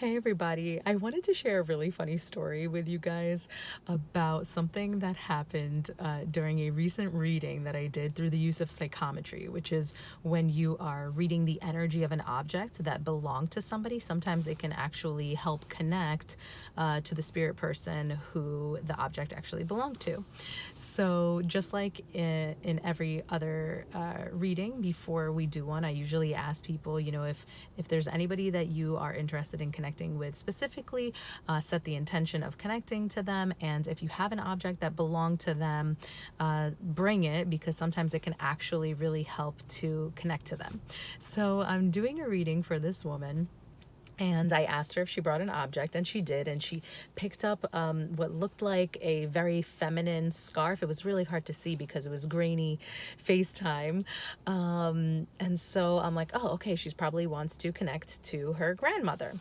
Hey everybody, I wanted to share a really funny story with you guys about something that happened during a recent reading that I did through the use of psychometry, which is when you are reading the energy of an object that belonged to somebody. Sometimes it can actually help connect to the spirit person who the object actually belonged to. So just like in every other reading, before we do one, I usually ask people, if there's anybody that you are interested in connecting with specifically, set the intention of connecting to them. And if you have an object that belonged to them, bring it, because sometimes it can actually really help to connect to them. So I'm doing a reading for this woman. And I asked her if she brought an object, and she did. And she picked up what looked like a very feminine scarf. It was really hard to see because it was grainy FaceTime. And so I'm like, oh, okay, she's probably wants to connect to her grandmother.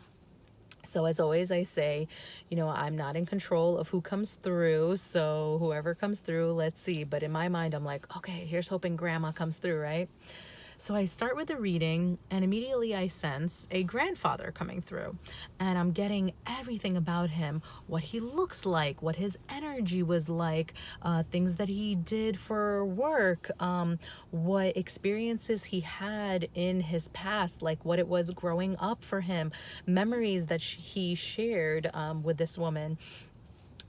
So as always, I say, I'm not in control of who comes through. So whoever comes through, let's see. But in my mind, I'm like, okay, here's hoping grandma comes through, right? So I start with the reading, and immediately I sense a grandfather coming through, and I'm getting everything about him, what he looks like, what his energy was like, things that he did for work, what experiences he had in his past, like what it was growing up for him, memories that he shared with this woman.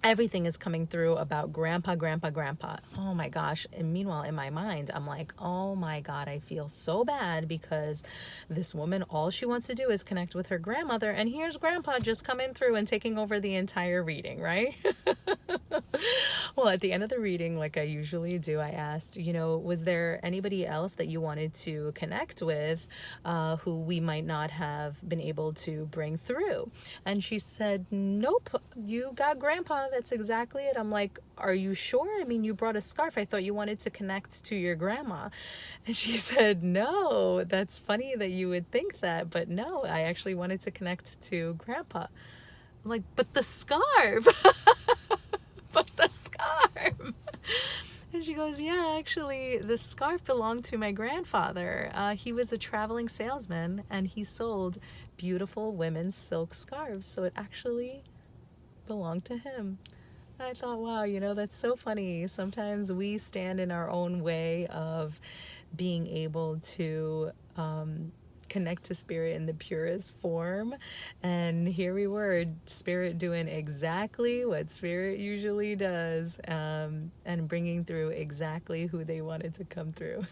Everything is coming through about grandpa, grandpa, grandpa. Oh my gosh. And meanwhile, in my mind, I'm like, oh my God, I feel so bad because this woman, all she wants to do is connect with her grandmother. And here's grandpa just coming through and taking over the entire reading, right? Well, at the end of the reading, like I usually do, I asked, was there anybody else that you wanted to connect with who we might not have been able to bring through? And she said, nope, you got grandpa. That's exactly it. I'm like, are you sure? I mean, you brought a scarf. I thought you wanted to connect to your grandma. And she said, no, that's funny that you would think that, but no, I actually wanted to connect to grandpa. I'm like, but the scarf. But the scarf. And she goes, yeah, actually, the scarf belonged to my grandfather. He was a traveling salesman, and he sold beautiful women's silk scarves. So it actually belonged to him. I thought, wow, that's so funny. Sometimes we stand in our own way of being able to connect to spirit in the purest form. And here we were, spirit doing exactly what spirit usually does, and bringing through exactly who they wanted to come through.